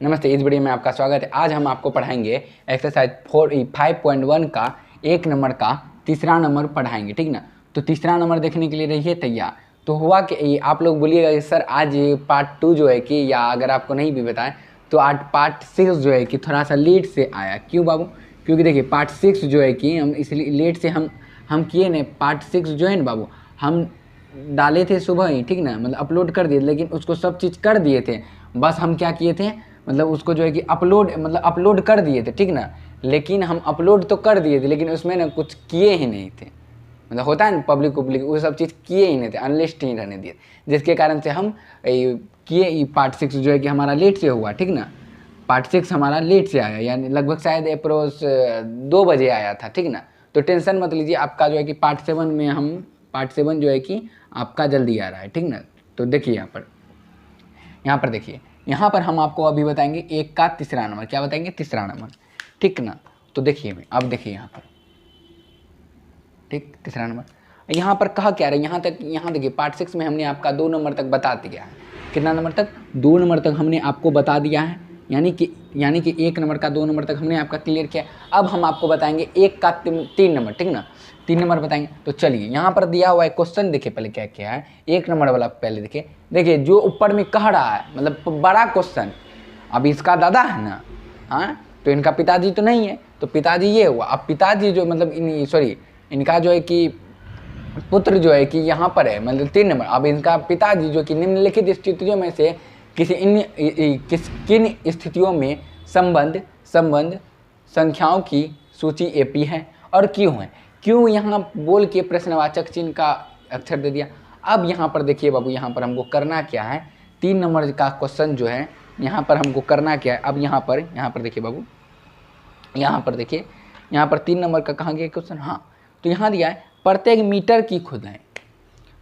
नमस्ते, इस वीडियो में आपका स्वागत है। आज हम आपको पढ़ाएंगे एक्सरसाइज 5.1 का 1 नंबर का तीसरा नंबर पढ़ाएंगे, ठीक ना। तो तीसरा नंबर देखने के लिए रहिए तैयार। तो हुआ कि आप लोग बोलिएगा कि सर आज पार्ट 2 जो है कि, या अगर आपको नहीं भी बताएं तो आज पार्ट 6 जो है कि थोड़ा सा लेट से आया। क्यों बाबू? क्योंकि देखिए पार्ट 6 जो है कि हम इसलिए लेट से हम किए नहीं। पार्ट 6 जो है ना बाबू, हम डाले थे सुबह ही, ठीक ना, मतलब अपलोड कर दिए, लेकिन उसको सब चीज़ कर दिए थे। बस हम क्या किए थे, मतलब उसको जो है कि अपलोड कर दिए थे, ठीक ना। लेकिन हम अपलोड तो कर दिए थे, लेकिन उसमें ना कुछ किए ही नहीं थे। मतलब होता है ना, पब्लिक वो सब चीज़ किए ही नहीं थे, अनलिस्ट ही रहने दिए, जिसके कारण से हम किए। पार्ट 6 जो है कि हमारा लेट से हुआ, ठीक ना। पार्ट 6 हमारा लेट से आया, यानी लगभग शायद अप्रोच 2 बजे आया था, ठीक ना। तो टेंशन मत लीजिए, आपका जो है कि पार्ट 7 जो है कि आपका जल्दी आ रहा है, ठीक ना। तो देखिए यहाँ पर देखिए, यहाँ पर हम आपको अभी बताएंगे 1 का तीसरा नंबर। क्या बताएंगे? तीसरा नंबर, ठीक ना। तो देखिए अब देखिए यहाँ पर, ठीक, तीसरा नंबर यहाँ पर कहा क्या रहा है। यहाँ देखिए पार्ट 6 में हमने आपका 2 नंबर तक बता दिया है। कितना नंबर तक? 2 नंबर तक हमने आपको बता दिया है, यानी कि 1 नंबर का 2 नंबर तक हमने आपका क्लियर किया। अब हम आपको बताएंगे 1 का 3 नंबर, ठीक ना। 3 नंबर बताएंगे। तो चलिए यहाँ पर दिया हुआ है क्वेश्चन, देखिए पहले क्या क्या है। 1 नंबर वाला पहले देखिए जो ऊपर में कह रहा है, मतलब बड़ा क्वेश्चन। अब इसका दादा है ना, हाँ, तो इनका पिताजी तो नहीं है, तो पिताजी ये हुआ। अब पिताजी जो मतलब इनका जो है कि पुत्र जो है कि यहाँ पर है, मतलब 3 नंबर। अब इनका पिताजी जो कि निम्नलिखित स्थितियों में से किन स्थितियों में संबंध संख्याओं की सूची एपी है और क्यों है। क्यों यहाँ बोल के प्रश्नवाचक चिन्ह का अक्षर दे दिया। अब यहाँ पर देखिए बाबू, यहाँ पर हमको करना क्या है, 3 नंबर का क्वेश्चन जो है यहाँ पर हमको करना क्या है। अब यहाँ पर देखिए बाबू, यहाँ पर देखिए, यहाँ पर 3 नंबर का कहाँ गया क्वेश्चन। हाँ, तो यहाँ दिया है प्रत्येक मीटर की खुदाई।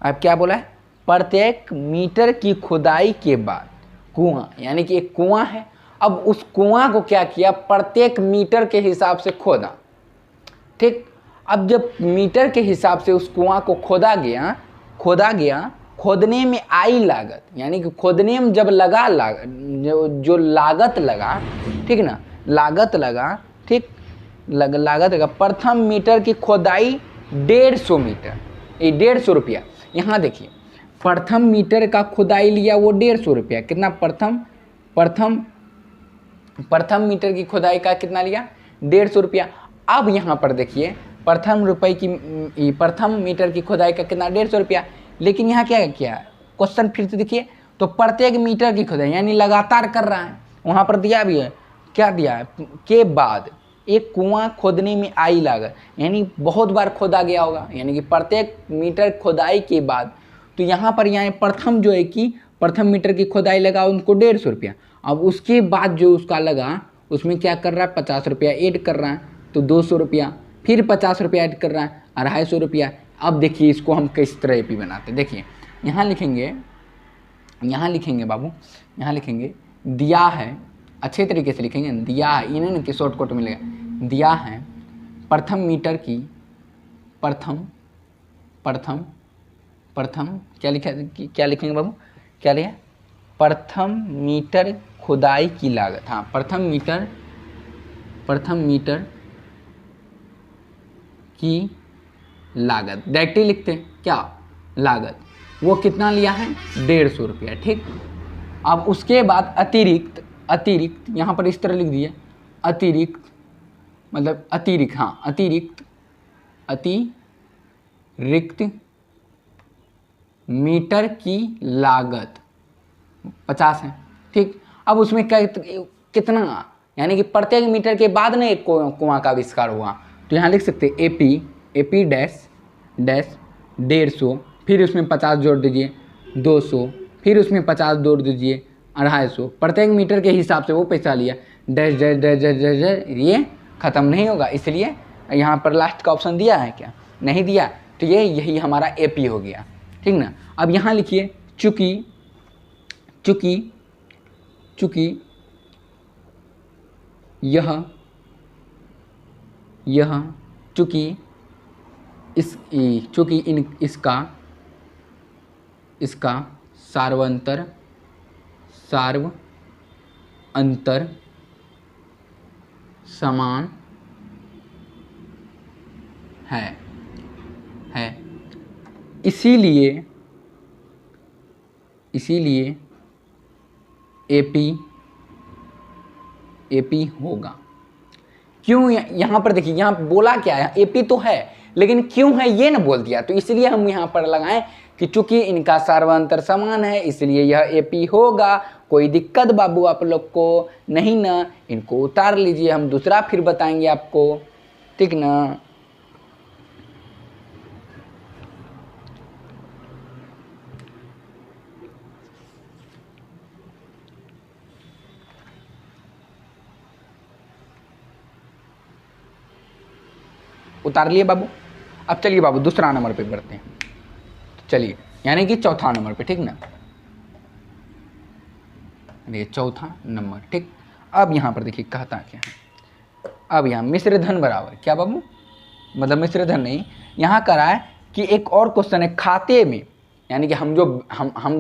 अब क्या बोला है? प्रत्येक मीटर की खुदाई के बाद कुआं, यानी कि एक कुआं है। अब उस कुआं को क्या किया, प्रत्येक मीटर के हिसाब से खोदा, ठीक। अब जब मीटर के हिसाब से उस कुआं को खोदा गया, खोदने में आई लागत, यानी कि खोदने में जब लगा जो लागत लगा, ठीक ना, लागत लगा, ठीक, लागत लगा। प्रथम मीटर की खोदाई 150 मीटर, ये 150 रुपया। यहाँ देखिए प्रथम मीटर का खुदाई लिया वो 150 रुपया। कितना? प्रथम मीटर की खुदाई का कितना लिया? 150 रुपया। अब यहाँ पर देखिए प्रथम मीटर की खुदाई का कितना? 150 रुपया। लेकिन यहाँ क्या किया क्वेश्चन, फिर से देखिए, तो प्रत्येक मीटर की खुदाई यानी लगातार कर रहा है। वहाँ पर दिया भी है, क्या दिया है, के बाद एक कुआं खोदने में आई लागत, यानी बहुत बार खोदा गया होगा, यानी कि प्रत्येक मीटर खुदाई के बाद। तो यहाँ पर प्रथम जो है कि प्रथम मीटर की खुदाई लगा उनको 150 रुपया। अब उसके बाद जो उसका लगा उसमें क्या कर रहा है, 50 रुपया ऐड कर रहा है, तो 200 रुपया, फिर 50 रुपया ऐड कर रहा है, 250 रुपया। अब देखिए इसको हम किस तरह एपी बनाते हैं। देखिए यहाँ लिखेंगे बाबू, यहाँ लिखेंगे दिया है, अच्छे तरीके से लिखेंगे, दिया है, इन्हें ना कि शॉर्टकट मिलेगा। दिया है प्रथम मीटर की प्रथम क्या लिखेंगे बाबू, क्या लिया? प्रथम मीटर खुदाई की लागत। हाँ, प्रथम मीटर की लागत डायरेक्टली लिखते हैं, क्या लागत, वो कितना लिया है? 150 रुपया, ठीक। अब उसके बाद अतिरिक्त यहाँ पर इस तरह लिख दिए, अतिरिक्त मतलब अतिरिक्त, हाँ, अतिरिक्त मीटर की लागत 50 है, ठीक। अब उसमें कितना, यानी कि प्रत्येक मीटर के बाद ना एक कुआं का आविष्कार हुआ, तो यहाँ लिख सकते एपी डैश 150, फिर उसमें 50 जोड़ दीजिए 200, फिर उसमें 50 जोड़ दीजिए 250। प्रत्येक मीटर के हिसाब से वो पैसा लिया, dash dash dash dash dash dash, ये ख़त्म नहीं होगा, इसलिए यहाँ पर लास्ट का ऑप्शन दिया है क्या? नहीं दिया। तो यही हमारा एपी हो गया, ठीक ना। अब यहाँ लिखिए चूँकि इसका सार्वंतर अंतर समान है इसीलिए एपी होगा। क्यों? यहाँ पर देखिए, यहाँ बोला क्या है, एपी तो है लेकिन क्यों है ये ना बोल दिया, तो इसलिए हम यहाँ पर लगाएं कि चूंकि इनका सार्वंतर समान है इसलिए यह एपी होगा। कोई दिक्कत बाबू आप लोग को नहीं ना? इनको उतार लीजिए, हम दूसरा फिर बताएंगे आपको, ठीक ना? उतार लिए बाबू। अब चलिए बाबू दूसरा नंबर पे बढ़ते हैं। चलिए, यानी कि चौथा नंबर पे, ठीक ना? ये चौथा नंबर, ठीक। अब यहाँ पर देखिए कहता क्या है, अब यहाँ मिश्र धन बराबर क्या बाबू, मतलब मिश्र धन नहीं, यहाँ करा है कि एक और क्वेश्चन है खाते में, यानी कि हम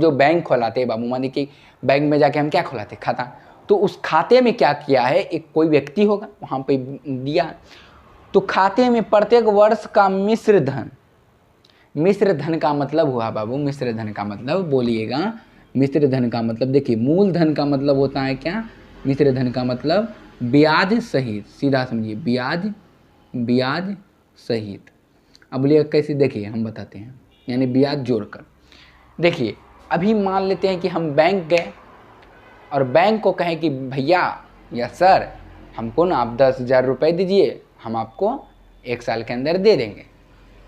जो बैंक खोलाते हैं बाबू, मानी कि बैंक में जाके हम क्या खोलाते हैं, खाता। तो उस खाते में क्या किया है, एक कोई व्यक्ति होगा वहाँ पे दिया, तो खाते में प्रत्येक वर्ष का मिश्र धन का मतलब हुआ बाबू, मिश्र धन का मतलब बोलिएगा, मिश्र धन का मतलब देखिए, मूल धन का मतलब होता है क्या, मिश्र धन का मतलब ब्याज सहित, सीधा समझिए, ब्याज सहित। अब बोलिएगा कैसे, देखिए हम बताते हैं, यानी ब्याज जोड़कर। देखिए अभी मान लेते हैं कि हम बैंक गए और बैंक को कहें कि भैया या सर हमको ना आप 10,000 रुपये दीजिए, हम आपको 1 साल के अंदर दे देंगे।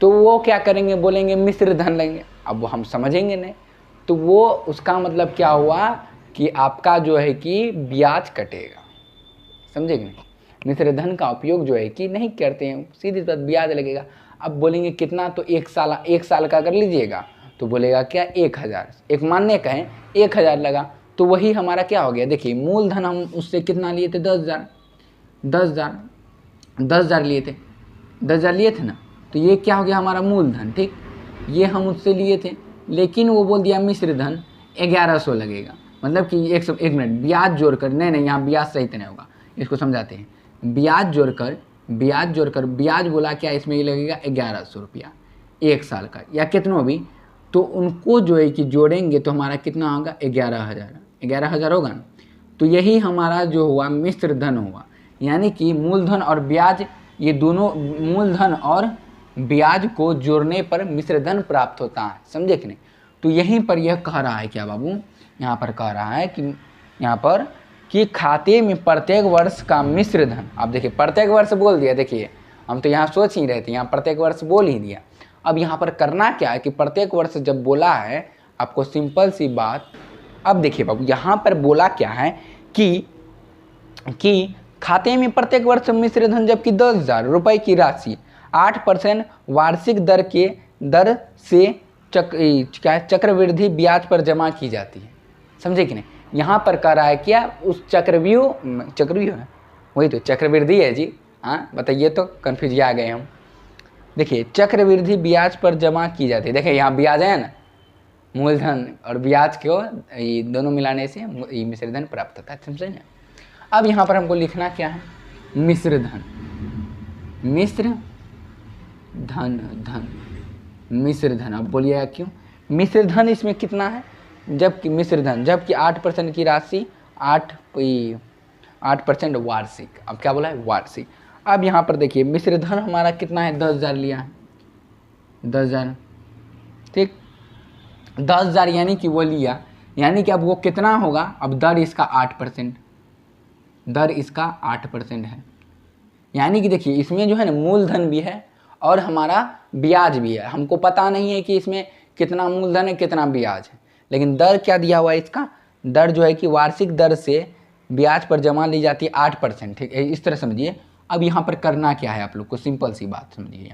तो वो क्या करेंगे, बोलेंगे मिश्र धन लेंगे। अब वो हम समझेंगे नहीं, तो वो उसका मतलब क्या हुआ कि आपका जो है कि ब्याज कटेगा, समझेंगे नहीं? मिश्र धन का उपयोग जो है कि नहीं करते हैं, सीधी बात ब्याज लगेगा। अब बोलेंगे कितना, तो 1 साल का कर लीजिएगा, तो बोलेगा क्या 1,000, एक मानने कहें 1,000 लगा, तो वही हमारा क्या हो गया, देखिए मूलधन हम उससे कितना लिए थे, 10,000 लिए थे, 10,000 लिए थे ना, तो ये क्या हो गया हमारा मूलधन, ठीक। ये हम उससे लिए थे, लेकिन वो बोल दिया मिश्र धन 1100 लगेगा, मतलब कि एक मिनट, ब्याज जोड़कर, नहीं यहाँ ब्याज सहित नहीं होगा, इसको समझाते हैं। ब्याज जोड़कर ब्याज बोला क्या, इसमें ये लगेगा 1100 रुपया 1 साल का, या कितनों भी, तो उनको जो है कि जोड़ेंगे तो हमारा कितना होगा, 11,000 होगा ना। तो यही हमारा जो हुआ मिश्र धन हुआ, यानी कि मूलधन और ब्याज, ये दोनों मूलधन और ब्याज को जोड़ने पर मिश्र धन प्राप्त होता है, समझे कि नहीं? तो यहीं पर यह कह रहा है क्या बाबू, यहाँ पर कह रहा है कि यहाँ पर कि खाते में प्रत्येक वर्ष का मिश्र धन, आप देखिए प्रत्येक वर्ष बोल दिया, देखिए हम तो यहाँ सोच ही रहे थे, यहाँ प्रत्येक वर्ष बोल ही दिया। अब यहाँ पर करना क्या है कि प्रत्येक वर्ष जब बोला है, आपको सिंपल सी बात, अब देखिए बाबू यहाँ पर बोला क्या है कि खाते में प्रत्येक वर्ष मिश्र धन, जबकि 10,000 रुपये की राशि 8% वार्षिक दर से चक्रवृद्धि ब्याज पर जमा की जाती है, समझे कि नहीं? यहाँ पर कह रहा है क्या, उस चक्रव्यूह है, वही तो चक्रवृद्धि है जी, हाँ बताइए, तो कन्फ्यूज आ गए हम। देखिए चक्रवृद्धि ब्याज पर जमा की जाती है, देखिए यहाँ ब्याज है ना, मूलधन और ब्याज को ये दोनों मिलाने से ये मिश्र धन प्राप्त होता है, समझे ना? अब यहाँ पर हमको लिखना क्या है, मिश्र धन, मिश्र धन। अब बोलिएगा क्यों मिश्र धन, इसमें कितना है, जबकि 8% की राशि 8% वार्षिक, अब क्या बोला है, वार्षिक। अब यहाँ पर देखिए मिश्र धन हमारा कितना है, 10,000 लिया है, 10,000, ठीक, 10,000 यानी कि वो लिया, यानी कि अब वो कितना होगा, अब दर इसका 8% है, यानी कि देखिए इसमें जो है ना मूलधन भी है और हमारा ब्याज भी है। हमको पता नहीं है कि इसमें कितना मूलधन है कितना ब्याज है, लेकिन दर क्या दिया हुआ है, इसका दर जो है कि वार्षिक दर से ब्याज पर जमा ली जाती है 8%, ठीक है, इस तरह समझिए। अब यहाँ पर करना क्या है आप लोग को, सिंपल सी बात समझिए,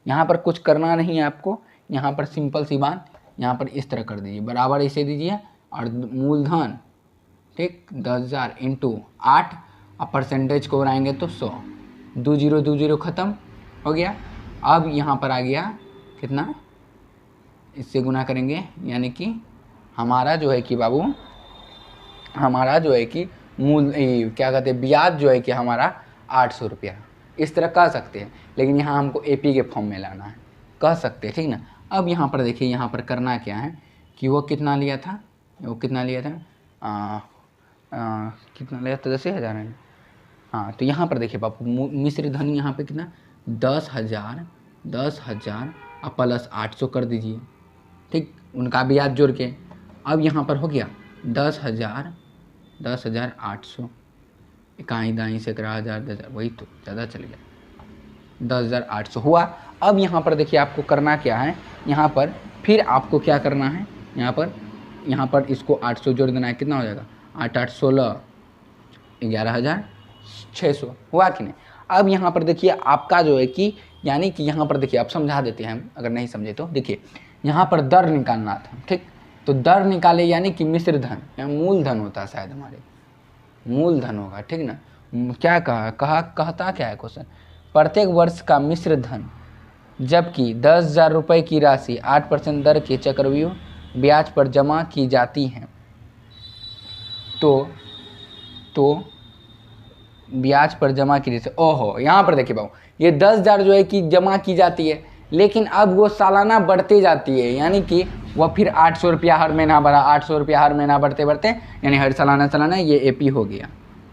यहाँ पर कुछ करना नहीं है आपको, यहाँ पर सिंपल सी बात, यहाँ पर इस तरह कर दीजिए, बराबर इसे दीजिए और मूलधन, ठीक, 10,000 इंटू 8, अब परसेंटेज को बनाएंगे तो 100, 2 0 ख़त्म हो गया। अब यहाँ पर आ गया कितना, इससे गुना करेंगे, यानी कि हमारा जो है कि बाबू, हमारा जो है कि क्या कहते हैं ब्याज जो है कि हमारा 800 रुपया, इस तरह कह सकते हैं। लेकिन यहाँ हमको एपी के फॉर्म में लाना है, कह सकते हैं, ठीक ना। अब यहाँ पर देखिए, यहाँ पर करना क्या है कि वो कितना लिया था, कितना लिया था, कितना लिया था, 10,000 है। हाँ, तो यहाँ पर देखिए बापू मिश्र धन यहाँ पे कितना 10,000 और प्लस 800 कर दीजिए, ठीक, उनका ब्याज जोड़ के। अब यहाँ पर हो गया 10,800, इकाई दाई से 11,000, वही तो ज़्यादा चल गया, 10,800 हुआ। अब यहाँ पर देखिए आपको करना क्या है, यहाँ पर फिर आपको क्या करना है, यहाँ पर इसको 800 जोड़ देना है, कितना हो जाएगा 8 8 16, 11,600 हुआ कि नहीं। अब यहाँ पर देखिए आपका जो है कि यानी कि यहाँ पर देखिए, आप समझा देते हैं हम, अगर नहीं समझे तो देखिए, यहाँ पर दर निकालना था, ठीक, तो दर निकाले यानी कि मिश्र धन या मूल धन होता है, शायद हमारे मूल धन होगा, ठीक ना। क्या कहता क्या है क्वेश्चन, प्रत्येक वर्ष का मिश्र धन जबकि 10,000 रुपये की राशि 8% दर के चक्रवृद्धि ब्याज पर जमा की जाती है, तो ब्याज पर जमा की जैसे, ओहो, यहाँ पर देखिए बाबू, ये 10,000 जो है कि जमा की जाती है, लेकिन अब वो सालाना बढ़ते जाती है, यानी कि वह फिर 800 रुपया हर महीना बढ़ा, 800 रुपया हर महीना बढ़ते बढ़ते, यानी हर सालाना ये एपी हो गया,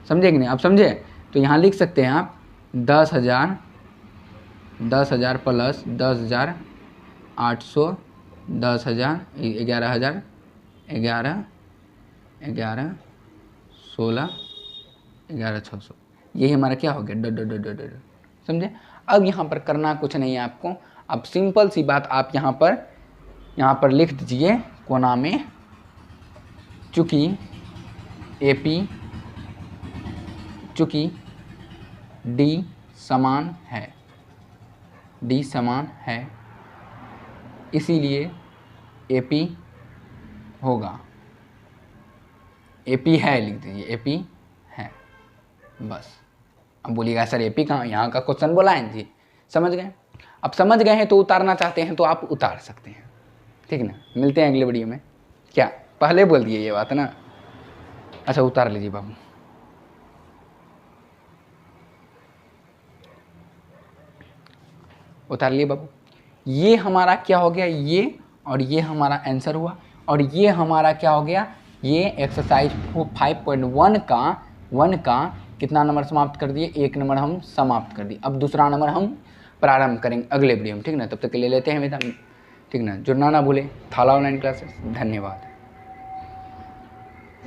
समझे कि नहीं। आप समझे, तो यहाँ लिख सकते हैं आप 10,000 प्लस 10,800, 10,000, 11,000, 11, 16, 11,600, यही हमारा क्या हो गया, समझे। अब यहाँ पर करना कुछ नहीं है आपको, अब सिंपल सी बात आप यहाँ पर लिख दीजिए कोना में, चूँकि डी समान है इसीलिए एपी होगा, एपी है, लिख दीजिए एपी है, बस। अब बोलिएगा सर एपी कहाँ, यहाँ का क्वेश्चन बोला है जी, समझ गए। अब समझ गए हैं तो उतारना चाहते हैं तो आप उतार सकते हैं, ठीक ना। मिलते हैं अगले वीडियो में, क्या पहले बोल दिए ये बात ना, अच्छा उतार लीजिए बाबू। उतार लिए बाबू, ये हमारा क्या हो गया, ये और ये हमारा आंसर हुआ, और ये हमारा क्या हो गया, ये एक्सरसाइज 5.1 का कितना नंबर समाप्त कर दिए, 1 नंबर हम समाप्त कर दिए। अब दूसरा नंबर हम प्रारंभ करेंगे अगले वीडियो में, ठीक ना। तब तक के लिए लेते हैं विदा, ठीक ना। जुड़ना ना भूले, थाला ऑनलाइन क्लासेस। धन्यवाद।